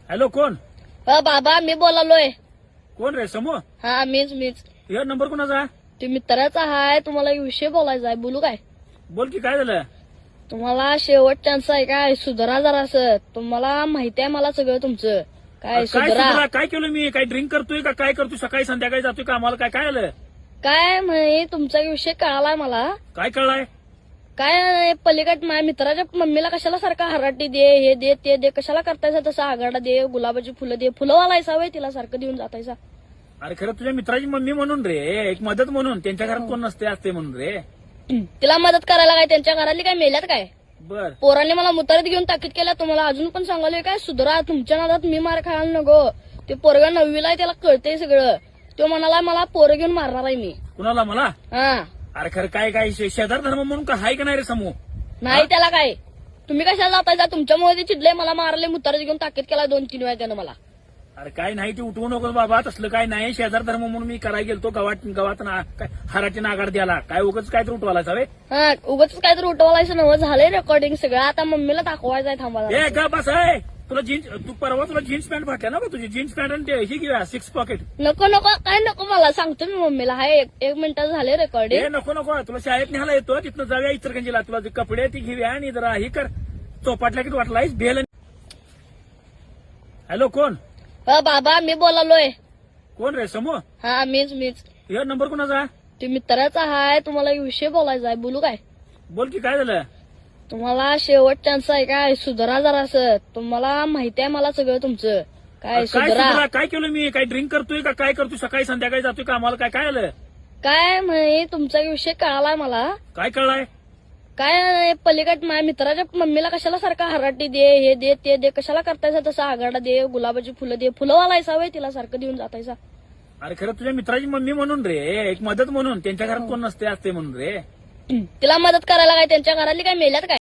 Hello, कोण? बाबा मी बोलालोय. कोण रे? समूह? हा मीच. हे नंबर कोणाचा आहे? ते मित्राचा हाय. तुम्हाला एक विषय बोलायचा आहे. बोलू काय? बोल की, काय झालं? तुम्हाला शेवट चान्स आहे काय? सुधारा जरासं. तुम्हाला माहिती आहे मला सगळं तुमचं. काय काय सुधारा? सुधरा? काय केलं मी? काय ड्रिंक करतोय का काय करतोय? सकाळी संध्याकाळी जातोय का? आम्हाला काय काय आलं? काय म्हणे तुमचा विषय कळालाय मला. काय कळलाय? काय पलीकड माझ्या मित्राच्या मम्मीला कशाला सारखा हराटी दे, हे दे, ते दे, कशाला करतायसा तसं आगाडा दे, गुलाबाची फुलं दे, फुलं वालायसा वय तिला सारखं देऊन जातायसा. अरे खरं तुझ्या मित्राची मम्मी म्हणून रे, एक मदत म्हणून. त्यांच्या घरात कोण नसते असते म्हणून रे. तिला मदत करायला काय त्यांच्या घरातली काय मेल्यात काय? बर. पोरांनी मला मुतारीत घेऊन ताकीद केल्या. तुम्हाला अजून पण सांगालोय काय सुधरा. तुमच्या नादात मी मार खायला नको. ते पोरगा 9वीला आहे, त्याला कळतंय सगळं. तो म्हणाला मला पोरं घेऊन मारणार आहे मी. कुणाला? मला? हा अरे खरं काय काय शेजार धर्म म्हणून का हाय का नाही रे समूह? नाही त्याला काय. तुम्ही कशाला जातायचा? तुमच्यामुळे ते चिडले, मला मारले, मुतारीत घेऊन ताकीद केला 2-3 वेळा त्यानं मला. अरे काय नाही, ते उठवू नको बाबा. तसलं काय नाही. शेजार धर्म म्हणून मी करायला गेलतो गावात हाराची नागाड द्याला. काय उगाच काय तर उठवायला हवे. हा उगाच काहीतरी उठवायचं नवं. झालंय रेकॉर्डिंग सगळं. आता मम्मीला दाखवायचंय. थांबा ए का बस आहे. तुला जीन्स, तू परवा तुला जीन्स पॅन्ट फाटल्या ना? तुझी जीन्स पॅन्ट आणि ते ही घेऊया 6 पॉकेट. नको काय नको मला. सांगतो मी मम्मीला. हाय एक मिनिटात झाले रेकॉर्डिंग. हे नको तुला शाळेत न्यायला येतो. तिथनं जाऊया इचलकरंजीला. तुला जे कपडे ती घेऊया आणि जरा ही कर. चोपाटल्या की वाटलायस भेल. हॅलो, कोण? बाबा मी बोलालोय. कोण रे? समूह? हा मीच. हे नंबर कोणाचा आहे? ते मित्राचा हाय. तुम्हाला एक विषय बोलायचा आहे. बोलू काय? बोल की, काय झालं? तुम्हाला शेवट चान्स आहे काय? सुधारा जरासं. तुम्हाला माहिती आहे मला सगळं तुमचं. काय काय सुधारा? सुधरा? काय केलं मी? काय ड्रिंक करतोय का काय करतोय? सकाळी संध्याकाळी जातोय का? आम्हाला काय काय आलं? काय म्हणे तुमचा विषय कळालाय मला. काय कळलाय? काय पलीकड माझ्या मित्राच्या मम्मीला कशाला सारखा हराटी दे, हे दे, ते दे, कशाला करतायसा तसं आगाडा दे, गुलाबाची फुलं दे, फुलं वालायसा वय तिला सारखं देऊन जातायसा. अरे खरं तुझ्या मित्राची मम्मी म्हणून रे, एक मदत म्हणून. त्यांच्या घरात कोण नसते असते म्हणून रे. तिला मदत करायला काय त्यांच्या घरातली काय मेल्यात काय?